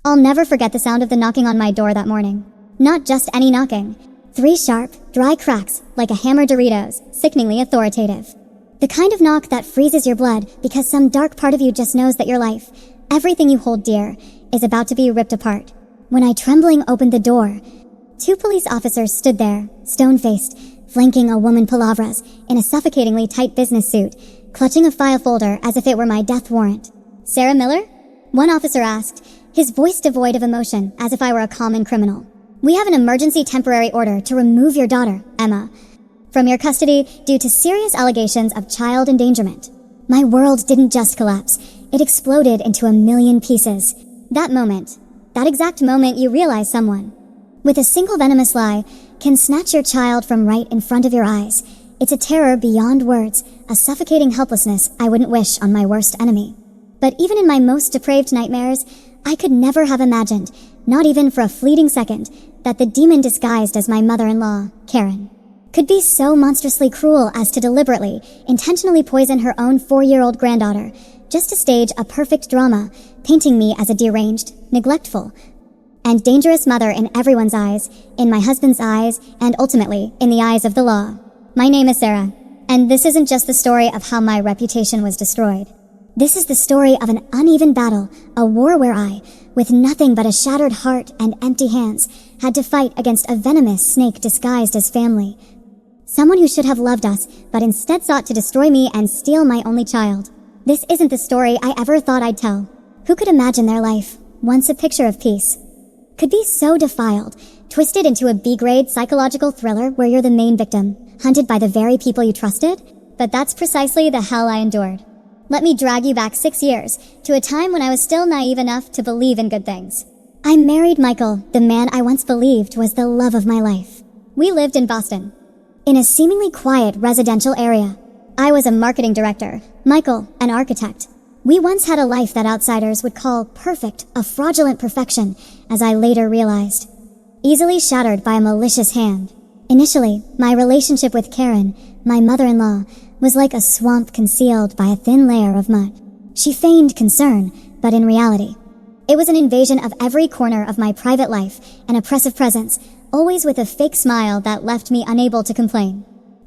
I'll never forget the sound of the knocking on my door that morning. Not just any knocking. 3 sharp, dry cracks, like a hammer Doritos, sickeningly authoritative. The kind of knock that freezes your blood because some dark part of you just knows that your life, everything you hold dear, is about to be ripped apart. When I trembling opened the door, 2 police officers stood there, stone-faced, flanking a woman Palavras in a suffocatingly tight business suit, clutching a file folder as if it were my death warrant. "Sarah Miller?" one officer asked, his voice devoid of emotion as if I were a common criminal. "We have an emergency temporary order to remove your daughter, Emma, from your custody due to serious allegations of child endangerment." My world didn't just collapse, it exploded into a million pieces. That exact moment you realize someone, with a single venomous lie, can snatch your child from right in front of your eyes. It's a terror beyond words, a suffocating helplessness I wouldn't wish on my worst enemy. But even in my most depraved nightmares, I could never have imagined, not even for a fleeting second, that the demon disguised as my mother-in-law, Karen, could be so monstrously cruel as to deliberately, intentionally poison her own 4-year-old granddaughter, just to stage a perfect drama, painting me as a deranged, neglectful, and dangerous mother in everyone's eyes, in my husband's eyes, and ultimately, in the eyes of the law. My name is Sarah, and this isn't just the story of how my reputation was destroyed. This is the story of an uneven battle, a war where I, with nothing but a shattered heart and empty hands, had to fight against a venomous snake disguised as family. Someone who should have loved us, but instead sought to destroy me and steal my only child. This isn't the story I ever thought I'd tell. Who could imagine their life, once a picture of peace, could be so defiled, twisted into a B-grade psychological thriller where you're the main victim, hunted by the very people you trusted? But that's precisely the hell I endured. Let me drag you back 6 years, to a time when I was still naive enough to believe in good things. I married Michael, the man I once believed was the love of my life. We lived in Boston, in a seemingly quiet residential area. I was a marketing director, Michael, an architect. We once had a life that outsiders would call perfect, a fraudulent perfection, as I later realized. Easily shattered by a malicious hand. Initially, my relationship with Karen, my mother-in-law, was like a swamp concealed by a thin layer of mud. She feigned concern, but in reality, it was an invasion of every corner of my private life, an oppressive presence, always with a fake smile that left me unable to complain.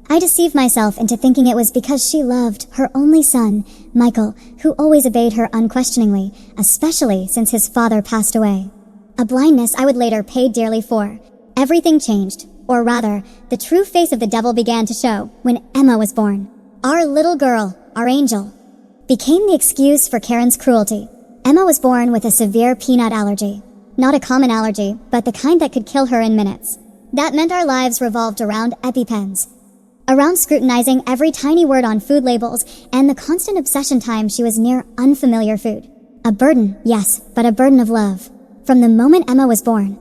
I deceived myself into thinking it was because she loved her only son, Michael, who always obeyed her unquestioningly, especially since his father passed away. A blindness I would later pay dearly for. Everything changed, or rather, the true face of the devil began to show when Emma was born. Our little girl, our angel, became the excuse for Karen's cruelty. Emma was born with a severe peanut allergy. Not a common allergy, but the kind that could kill her in minutes. That meant our lives revolved around EpiPens, around scrutinizing every tiny word on food labels and the constant obsession time she was near unfamiliar food. A burden, yes, but a burden of love. From the moment Emma was born,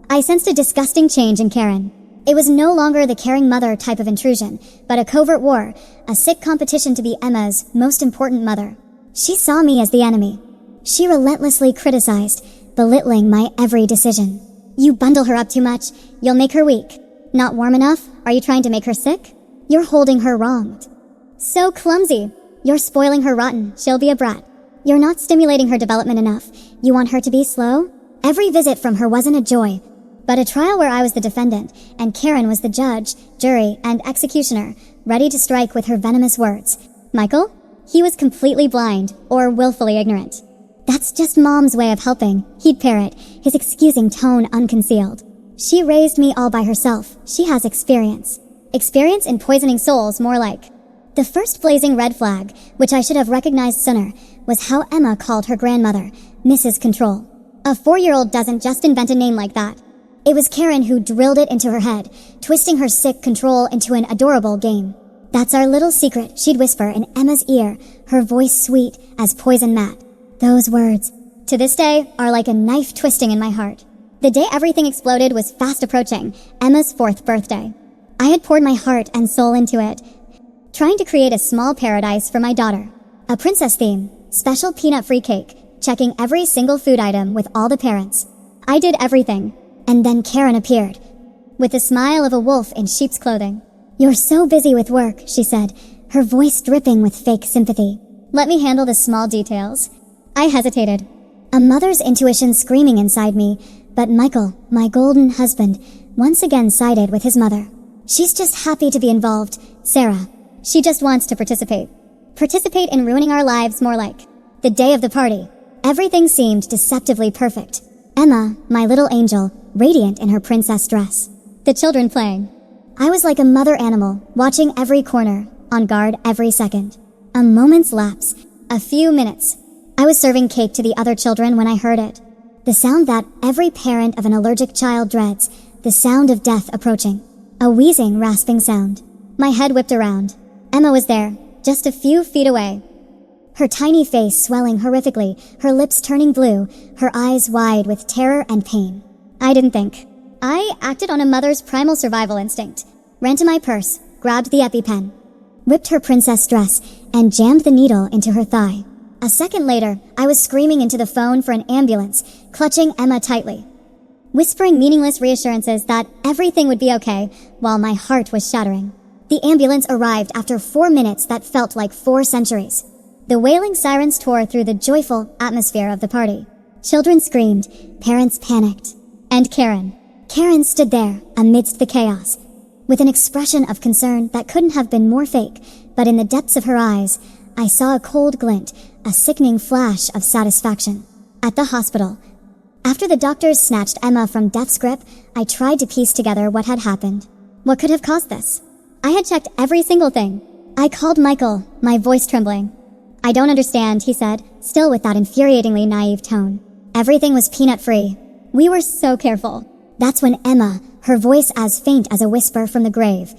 I sensed a disgusting change in Karen. It was no longer the caring mother type of intrusion, but a covert war, a sick competition to be Emma's most important mother. She saw me as the enemy. She relentlessly criticized, belittling my every decision. "You bundle her up too much. You'll make her weak. Not warm enough? Are you trying to make her sick? You're holding her wrong. So clumsy. You're spoiling her rotten. She'll be a brat. You're not stimulating her development enough. You want her to be slow?" Every visit from her wasn't a joy, but a trial where I was the defendant, and Karen was the judge, jury, and executioner, ready to strike with her venomous words. Michael? He was completely blind, or willfully ignorant. "That's just Mom's way of helping," he'd parrot, his excusing tone unconcealed. "She raised me all by herself. She has experience." Experience in poisoning souls, more like. The first blazing red flag, which I should have recognized sooner, was how Emma called her grandmother, Mrs. Control. A 4-year-old doesn't just invent a name like that. It was Karen who drilled it into her head, twisting her sick control into an adorable game. "That's our little secret," she'd whisper in Emma's ear, her voice sweet as poison mat. Those words, to this day, are like a knife twisting in my heart. The day everything exploded was fast approaching, Emma's 4th birthday. I had poured my heart and soul into it, trying to create a small paradise for my daughter. A princess theme, special peanut-free cake, checking every single food item with all the parents. I did everything. And then Karen appeared, with the smile of a wolf in sheep's clothing. "You're so busy with work," she said, her voice dripping with fake sympathy. "Let me handle the small details." I hesitated. A mother's intuition screaming inside me, but Michael, my golden husband, once again sided with his mother. She's just happy to be involved, Sarah. She just wants to participate. Participate in ruining our lives more like. The day of the party. Everything seemed deceptively perfect. Emma, my little angel, radiant in her princess dress. The children playing. I was like a mother animal, watching every corner, on guard every second. A moment's lapse. A few minutes. I was serving cake to the other children when I heard it. The sound that every parent of an allergic child dreads. The sound of death approaching. A wheezing, rasping sound. My head whipped around. Emma was there, just a few feet away. Her tiny face swelling horrifically, her lips turning blue, her eyes wide with terror and pain. I didn't think. I acted on a mother's primal survival instinct. Ran to my purse, grabbed the EpiPen, whipped her princess dress, and jammed the needle into her thigh. A second later, I was screaming into the phone for an ambulance, clutching Emma tightly, whispering meaningless reassurances that everything would be okay, while my heart was shattering. The ambulance arrived after 4 minutes that felt like 4 centuries. The wailing sirens tore through the joyful atmosphere of the party. Children screamed, parents panicked. And Karen stood there amidst the chaos, with an expression of concern that couldn't have been more fake, but in the depths of her eyes, I saw a cold glint, a sickening flash of satisfaction. At the hospital, after the doctors snatched Emma from death's grip, I tried to piece together what had happened. What could have caused this? I had checked every single thing. I called Michael, my voice trembling. I don't understand, he said, still with that infuriatingly naive tone. Everything was peanut-free. We were so careful. That's when Emma, her voice as faint as a whisper from the grave,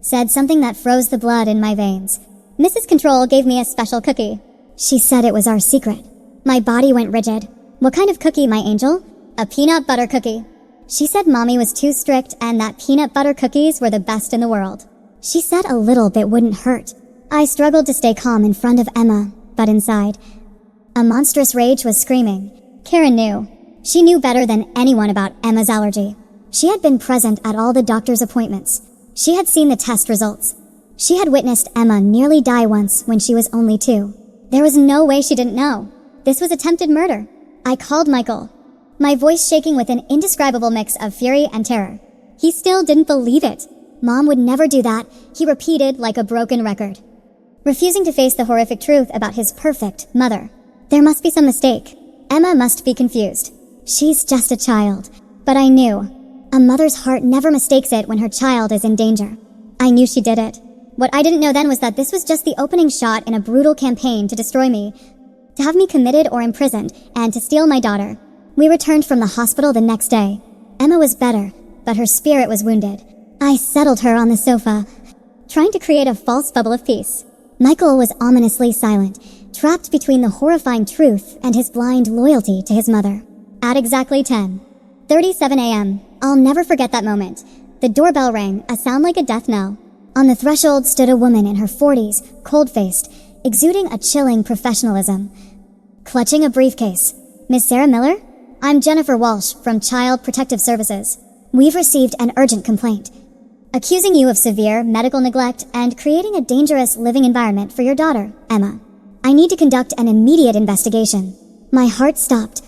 said something that froze the blood in my veins. Mrs. Control gave me a special cookie. She said it was our secret. My body went rigid. What kind of cookie, my angel? A peanut butter cookie. She said Mommy was too strict and that peanut butter cookies were the best in the world. She said a little bit wouldn't hurt. I struggled to stay calm in front of Emma, but inside, a monstrous rage was screaming. Karen knew. She knew better than anyone about Emma's allergy. She had been present at all the doctor's appointments. She had seen the test results. She had witnessed Emma nearly die once when she was only 2. There was no way she didn't know. This was attempted murder. I called Michael, my voice shaking with an indescribable mix of fury and terror. He still didn't believe it. Mom would never do that, he repeated like a broken record, refusing to face the horrific truth about his perfect mother. There must be some mistake. Emma must be confused. She's just a child. But I knew. A mother's heart never mistakes it when her child is in danger. I knew she did it. What I didn't know then was that this was just the opening shot in a brutal campaign to destroy me, to have me committed or imprisoned, and to steal my daughter. We returned from the hospital the next day. Emma was better, but her spirit was wounded. I settled her on the sofa, trying to create a false bubble of peace. Michael was ominously silent, trapped between the horrifying truth and his blind loyalty to his mother. At exactly 10:37 a.m., I'll never forget that moment. The doorbell rang, a sound like a death knell. On the threshold stood a woman in her 40s, cold-faced, exuding a chilling professionalism, clutching a briefcase. Miss Sarah Miller? I'm Jennifer Walsh from Child Protective Services. We've received an urgent complaint, accusing you of severe medical neglect and creating a dangerous living environment for your daughter, Emma. I need to conduct an immediate investigation. My heart stopped,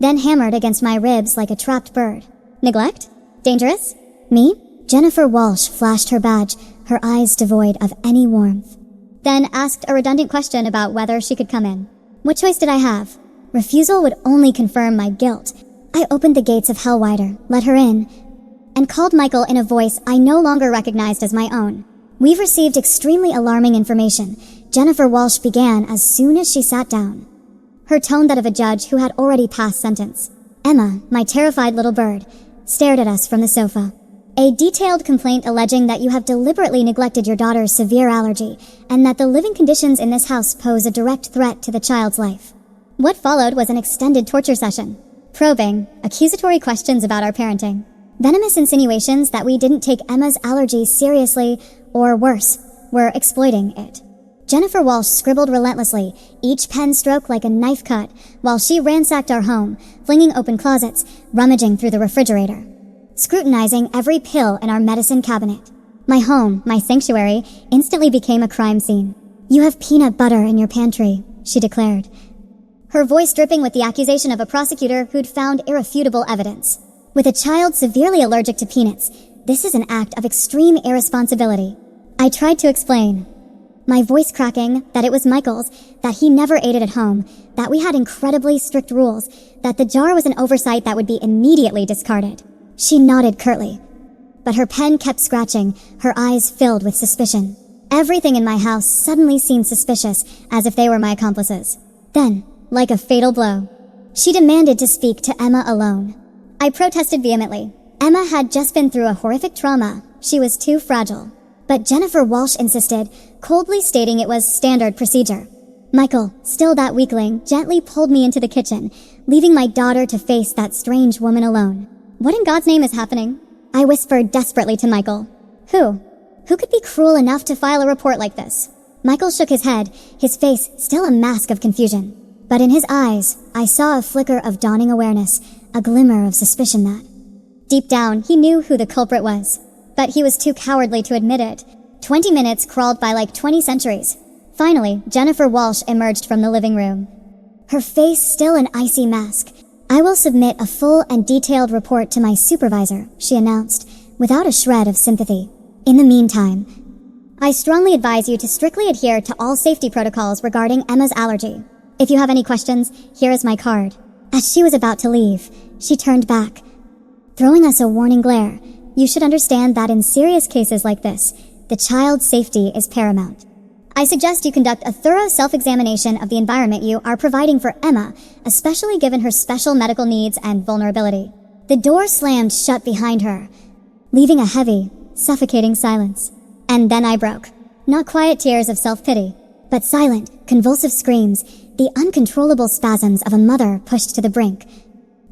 then hammered against my ribs like a trapped bird. Neglect? Dangerous? Me? Jennifer Walsh flashed her badge, her eyes devoid of any warmth. Then asked a redundant question about whether she could come in. What choice did I have? Refusal would only confirm my guilt. I opened the gates of hell wider, let her in, and called Michael in a voice I no longer recognized as my own. We've received extremely alarming information, Jennifer Walsh began as soon as she sat down, her tone that of a judge who had already passed sentence. Emma, my terrified little bird, stared at us from the sofa. A detailed complaint alleging that you have deliberately neglected your daughter's severe allergy and that the living conditions in this house pose a direct threat to the child's life. What followed was an extended torture session, probing, accusatory questions about our parenting, venomous insinuations that we didn't take Emma's allergies seriously, or worse, were exploiting it. Jennifer Walsh scribbled relentlessly, each pen stroke like a knife cut, while she ransacked our home, flinging open closets, rummaging through the refrigerator, scrutinizing every pill in our medicine cabinet. My home, my sanctuary, instantly became a crime scene. You have peanut butter in your pantry, she declared. her voice dripping with the accusation of a prosecutor who'd found irrefutable evidence. With a child severely allergic to peanuts, this is an act of extreme irresponsibility. I tried to explain, my voice cracking, that it was Michael's, that he never ate it at home, that we had incredibly strict rules, that the jar was an oversight that would be immediately discarded. She nodded curtly, but her pen kept scratching, her eyes filled with suspicion. Everything in my house suddenly seemed suspicious, as if they were my accomplices. Then, like a fatal blow, she demanded to speak to Emma alone. I protested vehemently. Emma had just been through a horrific trauma. She was too fragile. But Jennifer Walsh insisted, coldly stating it was standard procedure. Michael, still that weakling, gently pulled me into the kitchen, leaving my daughter to face that strange woman alone. What in God's name is happening? I whispered desperately to Michael. Who? Who could be cruel enough to file a report like this? Michael shook his head, his face still a mask of confusion. But in his eyes, I saw a flicker of dawning awareness, a glimmer of suspicion that, deep down, he knew who the culprit was. But he was too cowardly to admit it. 20 minutes crawled by like 20 centuries. Finally, Jennifer Walsh emerged from the living room. Her face still an icy mask. I will submit a full and detailed report to my supervisor, she announced, without a shred of sympathy. In the meantime, I strongly advise you to strictly adhere to all safety protocols regarding Emma's allergy. If you have any questions, here is my card. As she was about to leave, she turned back, throwing us a warning glare. You should understand that in serious cases like this, the child's safety is paramount. I suggest you conduct a thorough self-examination of the environment you are providing for Emma, especially given her special medical needs and vulnerability. The door slammed shut behind her, leaving a heavy, suffocating silence. And then I broke. Not quiet tears of self-pity, but silent, convulsive screams, the uncontrollable spasms of a mother pushed to the brink,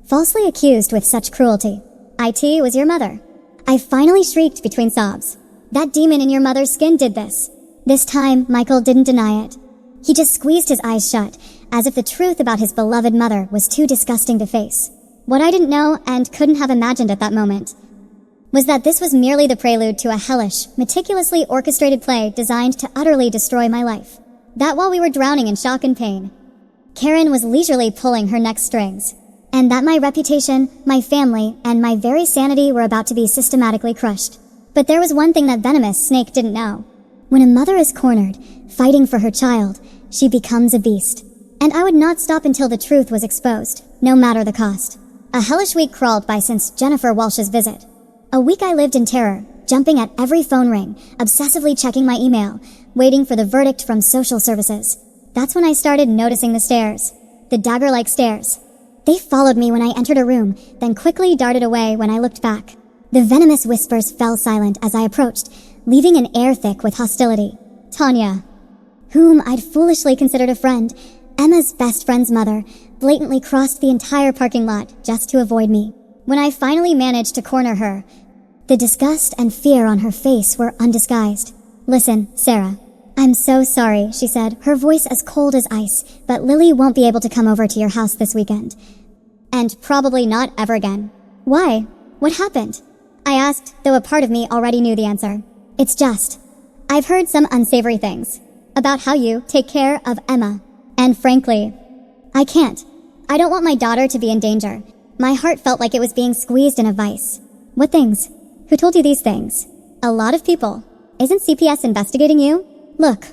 falsely accused with such cruelty. IT was your mother. I finally shrieked between sobs. That demon in your mother's skin did this. This time, Michael didn't deny it. He just squeezed his eyes shut, as if the truth about his beloved mother was too disgusting to face. What I didn't know, and couldn't have imagined at that moment, was that this was merely the prelude to a hellish, meticulously orchestrated play designed to utterly destroy my life. That while we were drowning in shock and pain, Karen was leisurely pulling her neck strings. And that my reputation, my family, and my very sanity were about to be systematically crushed. But there was one thing that venomous snake didn't know. When a mother is cornered, fighting for her child, she becomes a beast. And I would not stop until the truth was exposed, no matter the cost. A hellish week crawled by since Jennifer Walsh's visit. A week I lived in terror, jumping at every phone ring, obsessively checking my email, waiting for the verdict from social services. That's when I started noticing the stares. The dagger-like stares. They followed me when I entered a room, then quickly darted away when I looked back. The venomous whispers fell silent as I approached, leaving an air thick with hostility. Tanya, whom I'd foolishly considered a friend, Emma's best friend's mother, blatantly crossed the entire parking lot just to avoid me. When I finally managed to corner her, the disgust and fear on her face were undisguised. Listen, Sarah. I'm so sorry, she said, her voice as cold as ice, but Lily won't be able to come over to your house this weekend. And probably not ever again. Why? What happened? I asked, though a part of me already knew the answer. It's just, I've heard some unsavory things about how you take care of Emma. And frankly, I can't. I don't want my daughter to be in danger. My heart felt like it was being squeezed in a vice. What things? Who told you these things? A lot of people. Isn't CPS investigating you? Look,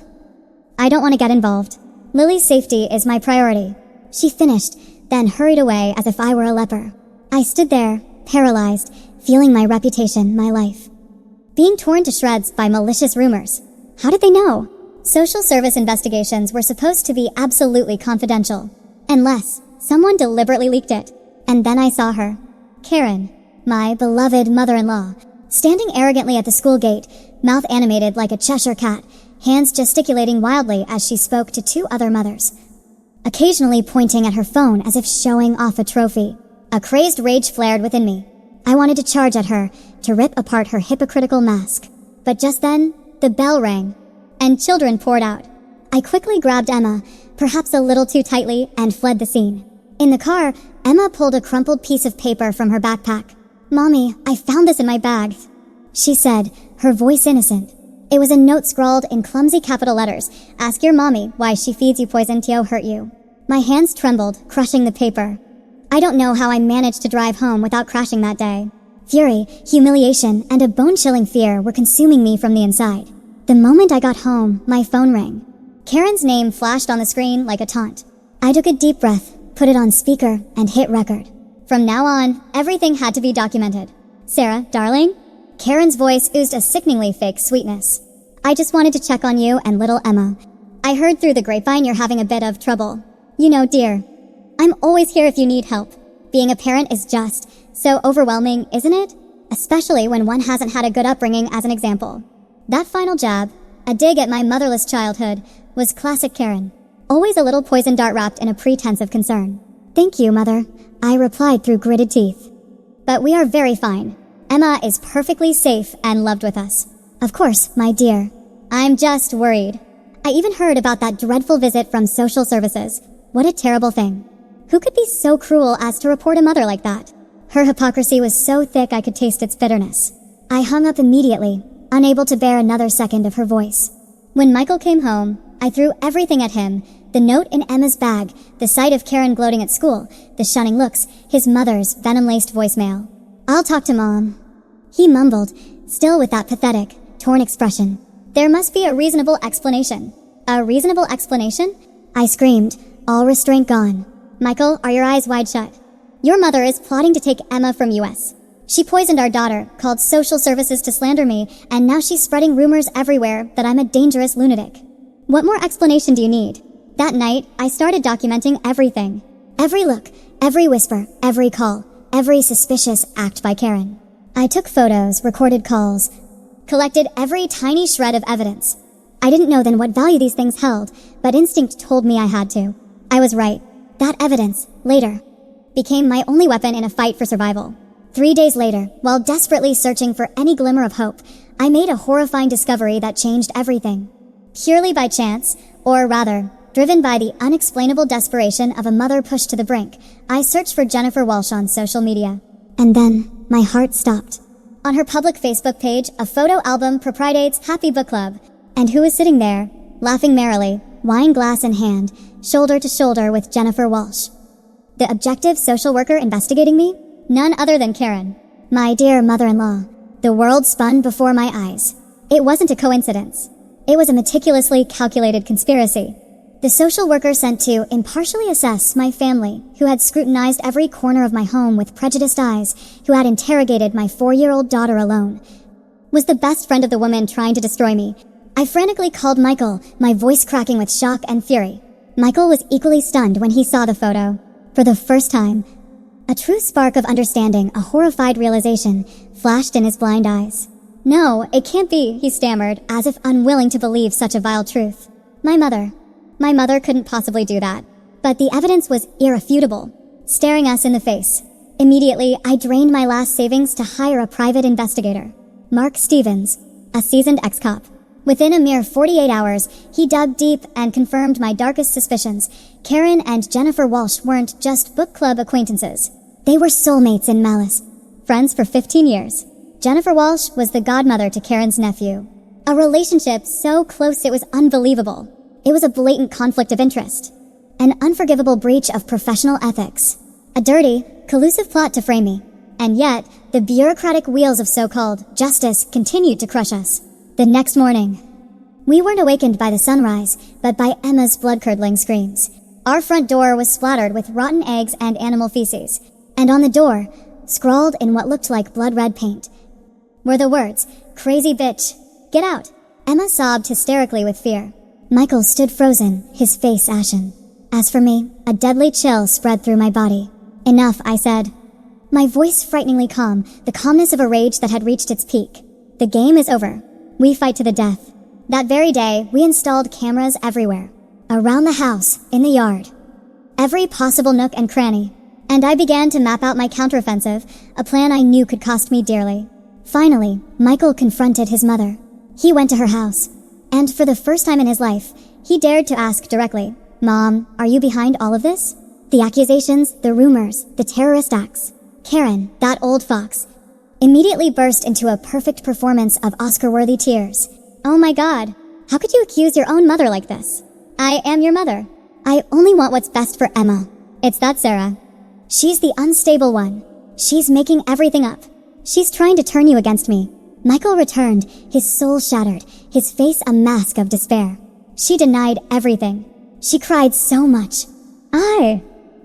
I don't want to get involved. Lily's safety is my priority. She finished, then hurried away as if I were a leper. I stood there, paralyzed, feeling my reputation, my life, being torn to shreds by malicious rumors. How did they know? Social service investigations were supposed to be absolutely confidential, unless someone deliberately leaked it. And then I saw her, Karen, my beloved mother-in-law, standing arrogantly at the school gate, mouth animated like a Cheshire cat, hands gesticulating wildly as she spoke to two other mothers, occasionally pointing at her phone as if showing off a trophy. A crazed rage flared within me. I wanted to charge at her, to rip apart her hypocritical mask. But just then, the bell rang, and children poured out. I quickly grabbed Emma, perhaps a little too tightly, and fled the scene. In the car, Emma pulled a crumpled piece of paper from her backpack. "Mommy, I found this in my bag," she said, her voice innocent. It was a note scrawled in clumsy capital letters. "Ask your mommy why she feeds you poison to hurt you." My hands trembled, crushing the paper. I don't know how I managed to drive home without crashing that day. Fury, humiliation, and a bone-chilling fear were consuming me from the inside. The moment I got home, my phone rang. Karen's name flashed on the screen like a taunt. I took a deep breath, put it on speaker, and hit record. From now on, everything had to be documented. Sarah, darling? Karen's voice oozed a sickeningly fake sweetness. I just wanted to check on you and little Emma. I heard through the grapevine you're having a bit of trouble. You know, dear, I'm always here if you need help. Being a parent is just so overwhelming, isn't it? Especially when one hasn't had a good upbringing as an example. That final jab, a dig at my motherless childhood, was classic Karen. Always a little poison dart wrapped in a pretense of concern. Thank you, Mother, I replied through gritted teeth. But we are very fine. Emma is perfectly safe and loved with us. Of course, my dear. I'm just worried. I even heard about that dreadful visit from social services. What a terrible thing. Who could be so cruel as to report a mother like that? Her hypocrisy was so thick I could taste its bitterness. I hung up immediately, unable to bear another second of her voice. When Michael came home, I threw everything at him. The note in Emma's bag, the sight of Karen gloating at school, the shunning looks, his mother's venom-laced voicemail. I'll talk to Mom. He mumbled, still with that pathetic, torn expression. There must be a reasonable explanation. A reasonable explanation? I screamed, all restraint gone. Michael, are your eyes wide shut? Your mother is plotting to take Emma from US. She poisoned our daughter, called social services to slander me, and now she's spreading rumors everywhere that I'm a dangerous lunatic. What more explanation do you need? That night, I started documenting everything. Every look, every whisper, every call, every suspicious act by Karen. I took photos, recorded calls, collected every tiny shred of evidence. I didn't know then what value these things held, but instinct told me I had to. I was right. That evidence, later, became my only weapon in a fight for survival. 3 days later, while desperately searching for any glimmer of hope, I made a horrifying discovery that changed everything. Purely by chance, or rather, driven by the unexplainable desperation of a mother pushed to the brink, I searched for Jennifer Walsh on social media. And then, my heart stopped. On her public Facebook page, a photo album proprietates Happy Book Club. And who was sitting there, laughing merrily, wine glass in hand, shoulder to shoulder with Jennifer Walsh? The objective social worker investigating me? None other than Karen. My dear mother-in-law. The world spun before my eyes. It wasn't a coincidence. It was a meticulously calculated conspiracy. The social worker sent to impartially assess my family, who had scrutinized every corner of my home with prejudiced eyes, who had interrogated my 4-year-old daughter alone, was the best friend of the woman trying to destroy me. I frantically called Michael, my voice cracking with shock and fury. Michael was equally stunned when he saw the photo. For the first time, a true spark of understanding, a horrified realization, flashed in his blind eyes. No, it can't be, he stammered, as if unwilling to believe such a vile truth. My mother couldn't possibly do that. But the evidence was irrefutable, staring us in the face. Immediately, I drained my last savings to hire a private investigator, Mark Stevens, a seasoned ex-cop. Within a mere 48 hours, he dug deep and confirmed my darkest suspicions. Karen and Jennifer Walsh weren't just book club acquaintances. They were soulmates in malice, friends for 15 years. Jennifer Walsh was the godmother to Karen's nephew. A relationship so close it was unbelievable. It was a blatant conflict of interest. An unforgivable breach of professional ethics. A dirty, collusive plot to frame me. And yet, the bureaucratic wheels of so-called justice continued to crush us. The next morning, we weren't awakened by the sunrise, but by Emma's blood-curdling screams. Our front door was splattered with rotten eggs and animal feces, and on the door, scrawled in what looked like blood-red paint, were the words, "Crazy bitch, get out." Emma sobbed hysterically with fear. Michael stood frozen, his face ashen. As for me, a deadly chill spread through my body. Enough, I said. My voice frighteningly calm, the calmness of a rage that had reached its peak. The game is over. We fight to the death. That very day, we installed cameras everywhere. Around the house, in the yard. Every possible nook and cranny. And I began to map out my counteroffensive, a plan I knew could cost me dearly. Finally, Michael confronted his mother. He went to her house. And for the first time in his life, he dared to ask directly, "Mom, are you behind all of this? The accusations, the rumors, the terrorist acts." Karen, that old fox, immediately burst into a perfect performance of Oscar-worthy tears. "Oh my God, how could you accuse your own mother like this? I am your mother. I only want what's best for Emma. It's that Sarah. She's the unstable one. She's making everything up. She's trying to turn you against me. Michael returned, his soul shattered, his face a mask of despair. She denied everything. She cried so much. I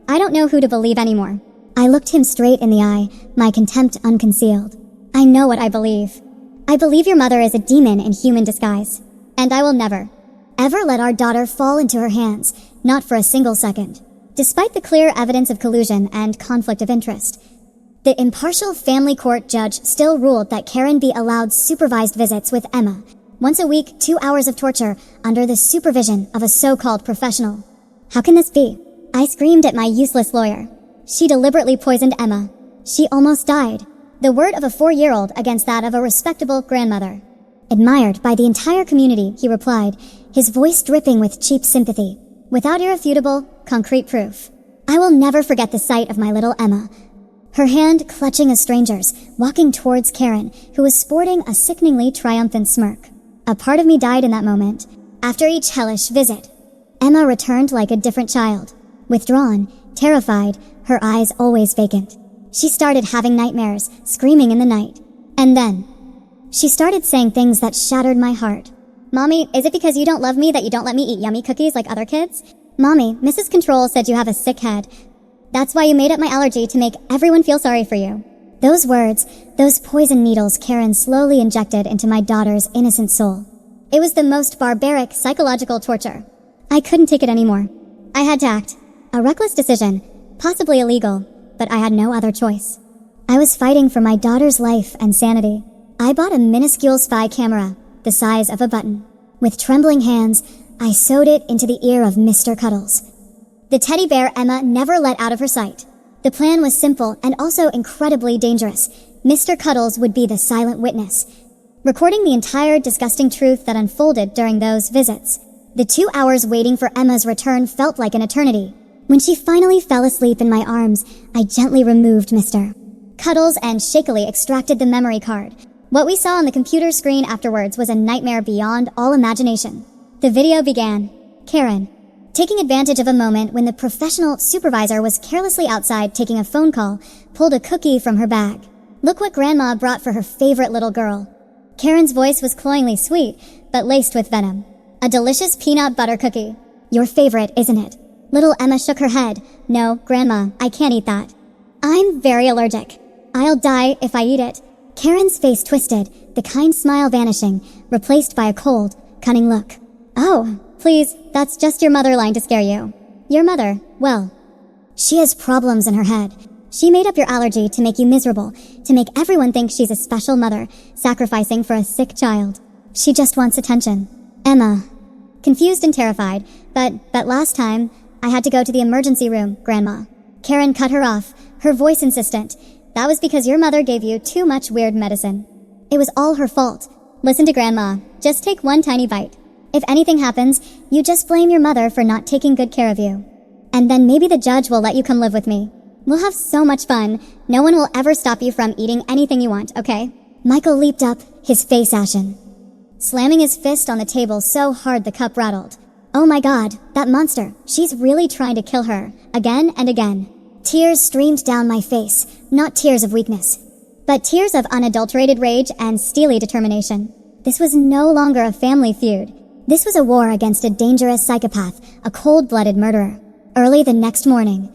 don't know who to believe anymore. I looked him straight in the eye, my contempt unconcealed. I know what I believe. I believe your mother is a demon in human disguise. And I will never, ever let our daughter fall into her hands, not for a single second. Despite the clear evidence of collusion and conflict of interest, the impartial family court judge still ruled that Karen be allowed supervised visits with Emma, once a week, 2 hours of torture, under the supervision of a so-called professional. How can this be? I screamed at my useless lawyer. She deliberately poisoned Emma. She almost died. The word of a 4-year-old against that of a respectable grandmother. Admired by the entire community, he replied, his voice dripping with cheap sympathy, without irrefutable, concrete proof. I will never forget the sight of my little Emma, her hand clutching a stranger's, walking towards Karen, who was sporting a sickeningly triumphant smirk. A part of me died in that moment. After each hellish visit, Emma returned like a different child. Withdrawn, terrified, her eyes always vacant. She started having nightmares, screaming in the night. And then, she started saying things that shattered my heart. Mommy, is it because you don't love me that you don't let me eat yummy cookies like other kids? Mommy, Mrs. Control said you have a sick head. That's why you made up my allergy to make everyone feel sorry for you. Those words, those poison needles Karen slowly injected into my daughter's innocent soul. It was the most barbaric psychological torture. I couldn't take it anymore. I had to act. A reckless decision, possibly illegal, but I had no other choice. I was fighting for my daughter's life and sanity. I bought a minuscule spy camera, the size of a button. With trembling hands, I sewed it into the ear of Mr. Cuddles. The teddy bear Emma never let out of her sight. The plan was simple and also incredibly dangerous. Mr. Cuddles would be the silent witness, recording the entire disgusting truth that unfolded during those visits. The 2 hours waiting for Emma's return felt like an eternity. When she finally fell asleep in my arms, I gently removed Mr. Cuddles and shakily extracted the memory card. What we saw on the computer screen afterwards was a nightmare beyond all imagination. The video began. Karen, taking advantage of a moment when the professional supervisor was carelessly outside taking a phone call, pulled a cookie from her bag. Look what Grandma brought for her favorite little girl. Karen's voice was cloyingly sweet, but laced with venom. A delicious peanut butter cookie. Your favorite, isn't it? Little Emma shook her head. No, Grandma, I can't eat that. I'm very allergic. I'll die if I eat it. Karen's face twisted, the kind smile vanishing, replaced by a cold, cunning look. Oh, please, that's just your mother lying to scare you. Your mother, well, she has problems in her head. She made up your allergy to make you miserable, to make everyone think she's a special mother, sacrificing for a sick child. She just wants attention. Emma, confused and terrified, but last time, I had to go to the emergency room, Grandma. Karen cut her off, her voice insistent. That was because your mother gave you too much weird medicine. It was all her fault. Listen to Grandma. Just take one tiny bite. If anything happens, you just blame your mother for not taking good care of you. And then maybe the judge will let you come live with me. We'll have so much fun. No one will ever stop you from eating anything you want, okay? Michael leaped up, his face ashen, slamming his fist on the table so hard the cup rattled. Oh my God, that monster. She's really trying to kill her, again and again. Tears streamed down my face, not tears of weakness, but tears of unadulterated rage and steely determination. This was no longer a family feud. This was a war against a dangerous psychopath, a cold-blooded murderer. Early the next morning,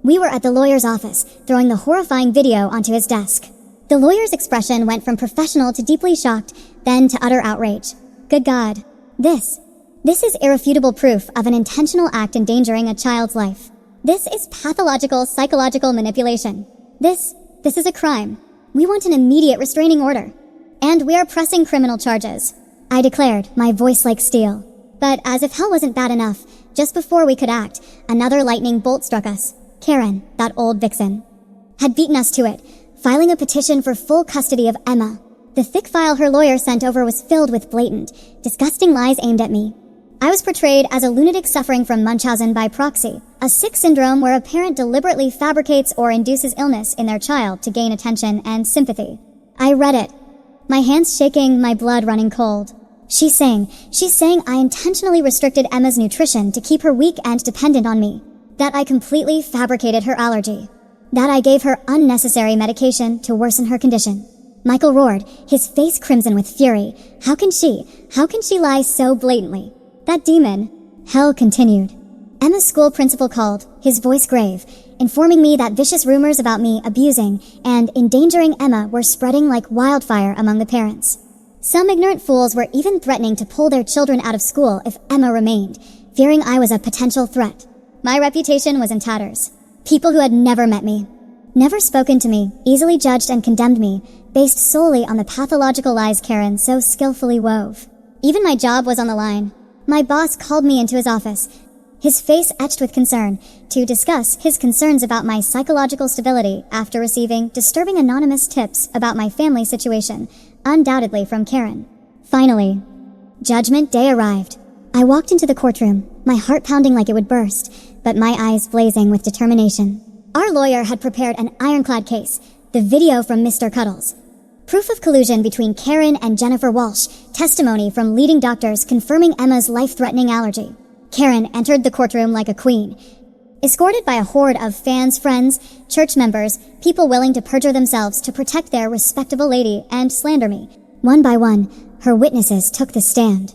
we were at the lawyer's office, throwing the horrifying video onto his desk. The lawyer's expression went from professional to deeply shocked, then to utter outrage. Good God. This is irrefutable proof of an intentional act endangering a child's life. This is pathological psychological manipulation. This is a crime. We want an immediate restraining order. And we are pressing criminal charges, I declared, my voice like steel. But as if hell wasn't bad enough, just before we could act, another lightning bolt struck us. Karen, that old vixen, had beaten us to it, filing a petition for full custody of Emma. The thick file her lawyer sent over was filled with blatant, disgusting lies aimed at me. I was portrayed as a lunatic suffering from Munchausen by proxy, a sick syndrome where a parent deliberately fabricates or induces illness in their child to gain attention and sympathy. I read it, my hands shaking, my blood running cold. She's saying I intentionally restricted Emma's nutrition to keep her weak and dependent on me. That I completely fabricated her allergy. That I gave her unnecessary medication to worsen her condition. Michael roared, his face crimson with fury. How can she lie so blatantly? That demon. Hell continued. Emma's school principal called, his voice grave, informing me that vicious rumors about me abusing and endangering Emma were spreading like wildfire among the parents. Some ignorant fools were even threatening to pull their children out of school if Emma remained, fearing I was a potential threat. My reputation was in tatters. People who had never met me, never spoken to me, easily judged and condemned me, based solely on the pathological lies Karen so skillfully wove. Even my job was on the line. My boss called me into his office, his face etched with concern, to discuss his concerns about my psychological stability after receiving disturbing anonymous tips about my family situation, undoubtedly from Karen. Finally, Judgment Day arrived. I walked into the courtroom, my heart pounding like it would burst, but my eyes blazing with determination. Our lawyer had prepared an ironclad case, the video from Mr. Cuddles. Proof of collusion between Karen and Jennifer Walsh, testimony from leading doctors confirming Emma's life-threatening allergy. Karen entered the courtroom like a queen, escorted by a horde of fans, friends, church members, people willing to perjure themselves to protect their respectable lady and slander me. One by one, her witnesses took the stand,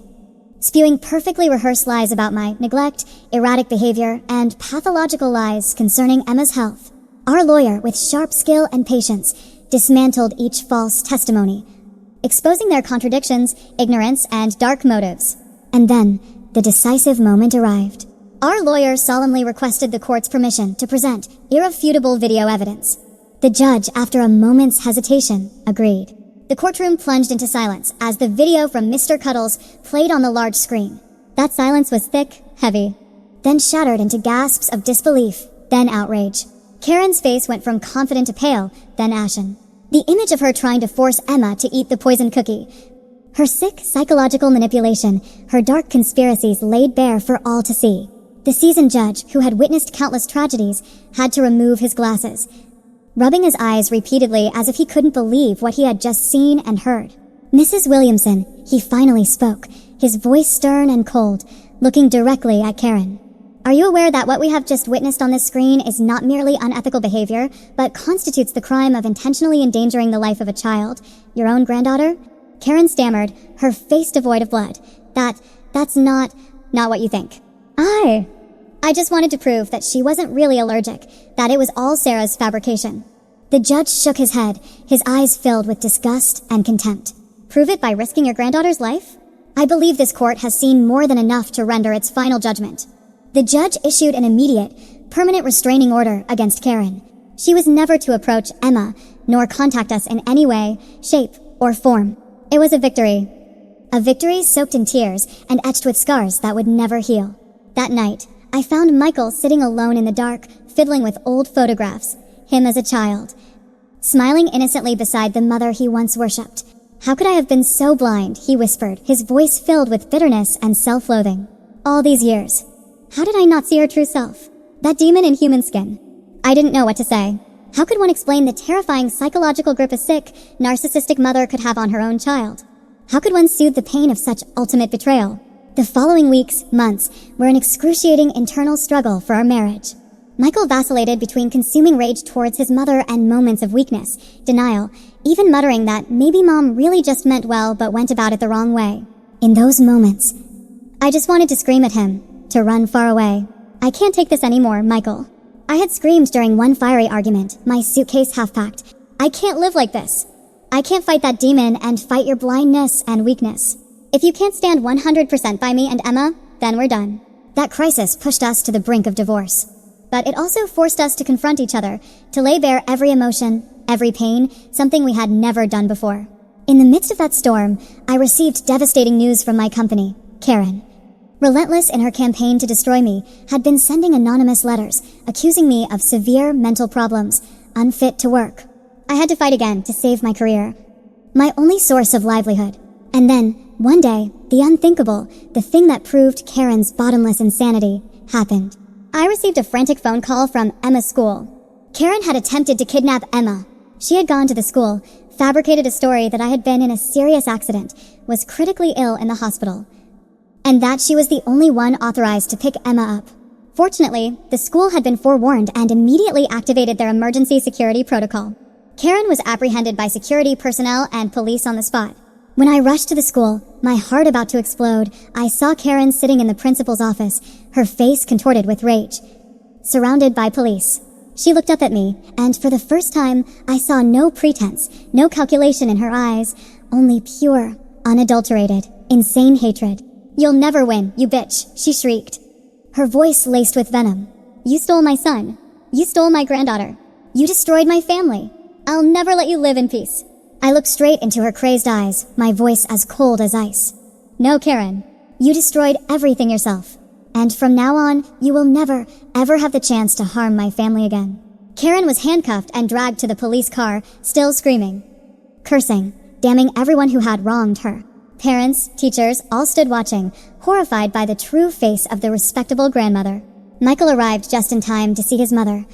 spewing perfectly rehearsed lies about my neglect, erratic behavior, and pathological lies concerning Emma's health. Our lawyer, with sharp skill and patience, dismantled each false testimony, exposing their contradictions, ignorance, and dark motives. And then, the decisive moment arrived. Our lawyer solemnly requested the court's permission to present irrefutable video evidence. The judge, after a moment's hesitation, agreed. The courtroom plunged into silence as the video from Mr. Cuddles played on the large screen. That silence was thick, heavy, then shattered into gasps of disbelief, then outrage. Karen's face went from confident to pale, then ashen. The image of her trying to force Emma to eat the poisoned cookie, her sick psychological manipulation, her dark conspiracies laid bare for all to see. The seasoned judge, who had witnessed countless tragedies, had to remove his glasses, rubbing his eyes repeatedly as if he couldn't believe what he had just seen and heard. Mrs. Williamson, he finally spoke, his voice stern and cold, looking directly at Karen. Are you aware that what we have just witnessed on this screen is not merely unethical behavior, but constitutes the crime of intentionally endangering the life of a child, your own granddaughter? Karen stammered, her face devoid of blood. That's not what you think. I just wanted to prove that she wasn't really allergic, that it was all Sarah's fabrication. The judge shook his head, his eyes filled with disgust and contempt. Prove it by risking your granddaughter's life? I believe this court has seen more than enough to render its final judgment. The judge issued an immediate, permanent restraining order against Karen. She was never to approach Emma, nor contact us in any way, shape, or form. It was a victory. A victory soaked in tears and etched with scars that would never heal. That night, I found Michael sitting alone in the dark, fiddling with old photographs, him as a child, smiling innocently beside the mother he once worshipped. How could I have been so blind, he whispered, his voice filled with bitterness and self-loathing. All these years, how did I not see her true self? That demon in human skin. I didn't know what to say. How could one explain the terrifying psychological grip a sick, narcissistic mother could have on her own child? How could one soothe the pain of such ultimate betrayal? The following weeks, months, were an excruciating internal struggle for our marriage. Michael vacillated between consuming rage towards his mother and moments of weakness, denial, even muttering that maybe Mom really just meant well but went about it the wrong way. In those moments, I just wanted to scream at him, to run far away. I can't take this anymore, Michael. I had screamed during one fiery argument, my suitcase half-packed. I can't live like this. I can't fight that demon and fight your blindness and weakness. If you can't stand 100% by me and Emma, then we're done. That crisis pushed us to the brink of divorce. But it also forced us to confront each other, to lay bare every emotion, every pain, something we had never done before. In the midst of that storm, I received devastating news from my company, Karen. Relentless in her campaign to destroy me, had been sending anonymous letters, accusing me of severe mental problems, unfit to work. I had to fight again to save my career, my only source of livelihood. And then, one day, the unthinkable, the thing that proved Karen's bottomless insanity, happened. I received a frantic phone call from Emma's school. Karen had attempted to kidnap Emma. She had gone to the school, fabricated a story that I had been in a serious accident, was critically ill in the hospital, and that she was the only one authorized to pick Emma up. Fortunately, the school had been forewarned and immediately activated their emergency security protocol. Karen was apprehended by security personnel and police on the spot. When I rushed to the school, my heart about to explode, I saw Karen sitting in the principal's office, her face contorted with rage, surrounded by police. She looked up at me, and for the first time, I saw no pretense, no calculation in her eyes, only pure, unadulterated, insane hatred. "You'll never win, you bitch," she shrieked, her voice laced with venom. "You stole my son. You stole my granddaughter. You destroyed my family. I'll never let you live in peace." I looked straight into her crazed eyes, my voice as cold as ice. "No, Karen. You destroyed everything yourself. And from now on, you will never, ever have the chance to harm my family again." Karen was handcuffed and dragged to the police car, still screaming, cursing, damning everyone who had wronged her. Parents, teachers, all stood watching, horrified by the true face of the respectable grandmother. Michael arrived just in time to see his mother,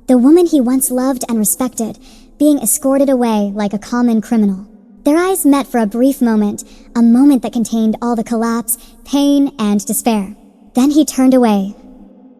the woman he once loved and respected, being escorted away like a common criminal. Their eyes met for a brief moment, a moment that contained all the collapse, pain, and despair. Then he turned away,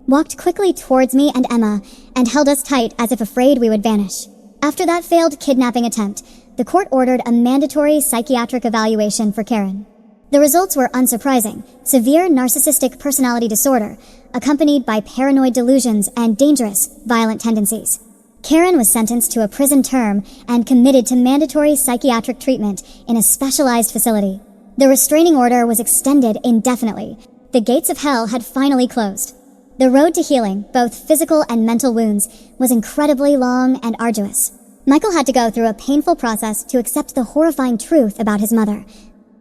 walked quickly towards me and Emma, and held us tight as if afraid we would vanish. After that failed kidnapping attempt, the court ordered a mandatory psychiatric evaluation for Karen. The results were unsurprising: severe narcissistic personality disorder, accompanied by paranoid delusions and dangerous, violent tendencies. Karen was sentenced to a prison term and committed to mandatory psychiatric treatment in a specialized facility. The restraining order was extended indefinitely. The gates of hell had finally closed. The road to healing, both physical and mental wounds, was incredibly long and arduous. Michael had to go through a painful process to accept the horrifying truth about his mother,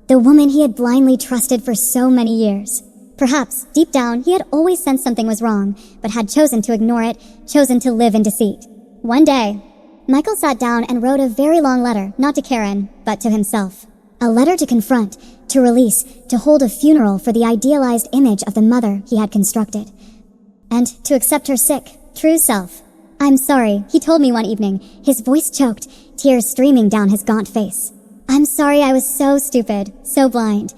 the woman he had blindly trusted for so many years. Perhaps, deep down, he had always sensed something was wrong, but had chosen to ignore it, chosen to live in deceit. One day, Michael sat down and wrote a very long letter, not to Karen, but to himself. A letter to confront, to release, to hold a funeral for the idealized image of the mother he had constructed. And to accept her sick, true self. "I'm sorry," he told me one evening, his voice choked, tears streaming down his gaunt face. "I'm sorry I was so stupid, so blind,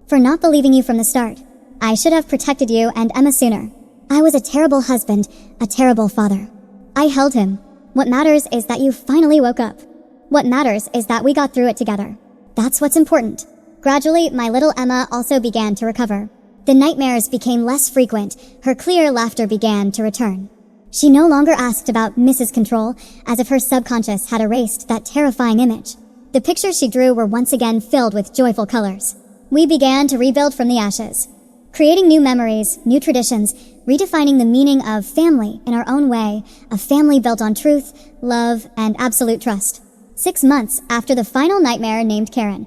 for not believing you from the start. I should have protected you and Emma sooner. I was a terrible husband, a terrible father. I held him. What matters is that you finally woke up. What matters is that we got through it together. That's what's important." Gradually, my little Emma also began to recover. The nightmares became less frequent, her clear laughter began to return. She no longer asked about Mrs. Control, as if her subconscious had erased that terrifying image. The pictures she drew were once again filled with joyful colors. We began to rebuild from the ashes, creating new memories, new traditions, redefining the meaning of family in our own way, a family built on truth, love, and absolute trust. 6 months after the final nightmare named Karen,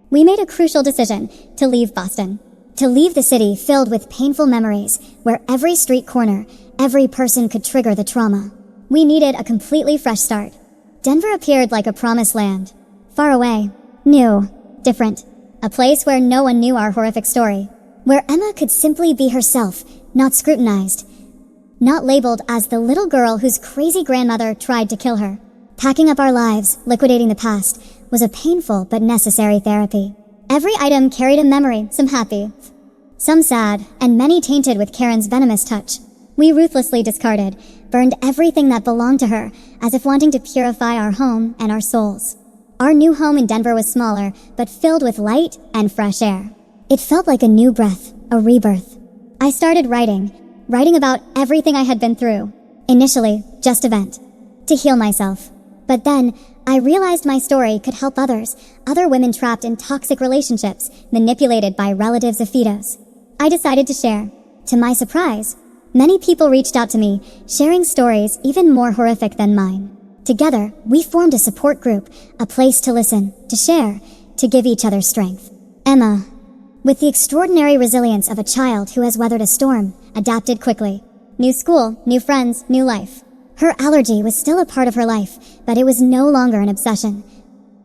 we made a crucial decision to leave Boston. To leave the city filled with painful memories, where every street corner, every person could trigger the trauma. We needed a completely fresh start. Denver appeared like a promised land. Far away, new, different. A place where no one knew our horrific story. Where Emma could simply be herself, not scrutinized. Not labeled as the little girl whose crazy grandmother tried to kill her. Packing up our lives, liquidating the past, was a painful but necessary therapy. Every item carried a memory, some happy, some sad, and many tainted with Karen's venomous touch. We ruthlessly discarded, burned everything that belonged to her, as if wanting to purify our home and our souls. Our new home in Denver was smaller, but filled with light and fresh air. It felt like a new breath, a rebirth. I started writing about everything I had been through. Initially, just to vent, to heal myself. But then, I realized my story could help others, other women trapped in toxic relationships, manipulated by relatives of fetos. I decided to share. To my surprise, many people reached out to me, sharing stories even more horrific than mine. Together, we formed a support group, a place to listen, to share, to give each other strength. Emma, with the extraordinary resilience of a child who has weathered a storm, adapted quickly. New school, new friends, new life. Her allergy was still a part of her life, but it was no longer an obsession.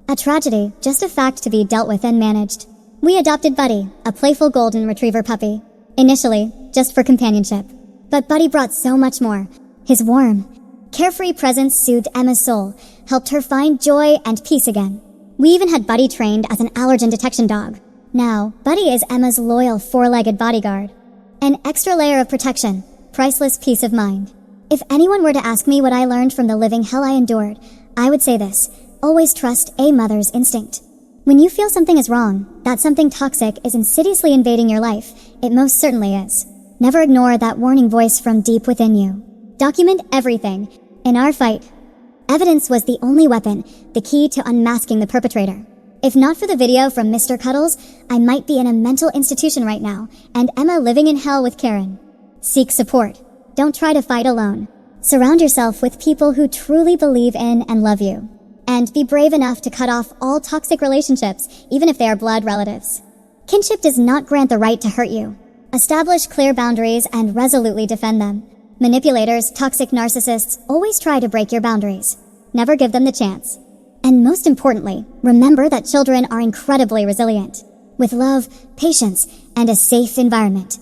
A tragedy, just a fact to be dealt with and managed. We adopted Buddy, a playful golden retriever puppy. Initially, just for companionship. But Buddy brought so much more. His warm, carefree presence soothed Emma's soul, helped her find joy and peace again. We even had Buddy trained as an allergen detection dog. Now, Buddy is Emma's loyal four-legged bodyguard. An extra layer of protection, priceless peace of mind. If anyone were to ask me what I learned from the living hell I endured, I would say this: always trust a mother's instinct. When you feel something is wrong, that something toxic is insidiously invading your life, it most certainly is. Never ignore that warning voice from deep within you. Document everything. In our fight, evidence was the only weapon, the key to unmasking the perpetrator. If not for the video from Mr. Cuddles, I might be in a mental institution right now, and Emma living in hell with Karen. Seek support. Don't try to fight alone. Surround yourself with people who truly believe in and love you. And be brave enough to cut off all toxic relationships, even if they are blood relatives. Kinship does not grant the right to hurt you. Establish clear boundaries and resolutely defend them. Manipulators, toxic narcissists always try to break your boundaries. Never give them the chance. And most importantly, remember that children are incredibly resilient. With love, patience, and a safe environment,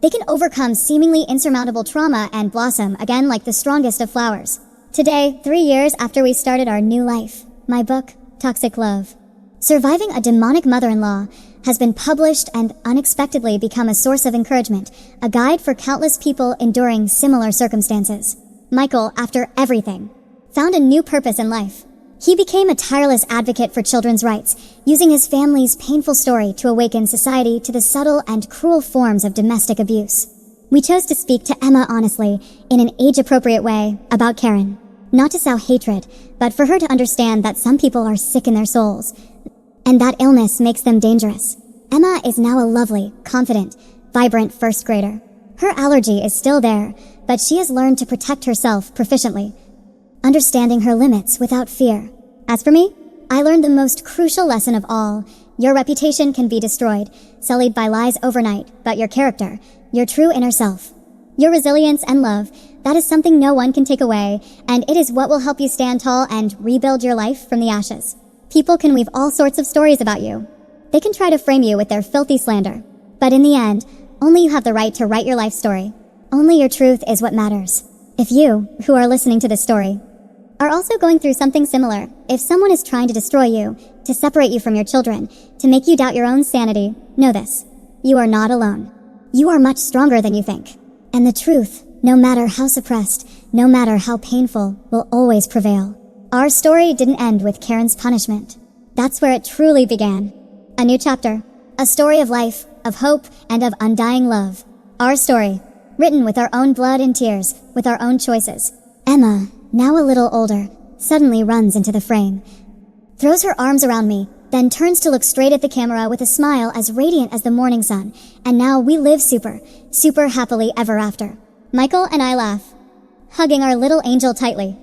they can overcome seemingly insurmountable trauma and blossom again like the strongest of flowers. Today, 3 years after we started our new life, my book, Toxic Love, Surviving a Demonic Mother-in-Law, has been published and unexpectedly become a source of encouragement, a guide for countless people enduring similar circumstances. Michael, after everything, found a new purpose in life. He became a tireless advocate for children's rights, using his family's painful story to awaken society to the subtle and cruel forms of domestic abuse. We chose to speak to Emma honestly, in an age-appropriate way, about Karen. Not to sow hatred, but for her to understand that some people are sick in their souls, and that illness makes them dangerous. Emma is now a lovely, confident, vibrant first grader. Her allergy is still there, but she has learned to protect herself proficiently, understanding her limits without fear. As for me, I learned the most crucial lesson of all. Your reputation can be destroyed, sullied by lies overnight, but your character, your true inner self, your resilience and love, that is something no one can take away, and it is what will help you stand tall and rebuild your life from the ashes. People can weave all sorts of stories about you. They can try to frame you with their filthy slander. But in the end, only you have the right to write your life story. Only your truth is what matters. If you, who are listening to this story, are also going through something similar, if someone is trying to destroy you, to separate you from your children, to make you doubt your own sanity, know this: you are not alone. You are much stronger than you think. And the truth, no matter how suppressed, no matter how painful, will always prevail. Our story didn't end with Karen's punishment. That's where it truly began. A new chapter. A story of life, of hope, and of undying love. Our story, written with our own blood and tears, with our own choices. Emma, now a little older, suddenly runs into the frame, throws her arms around me, then turns to look straight at the camera with a smile as radiant as the morning sun, and now we live super happily ever after. Michael and I laugh, hugging our little angel tightly.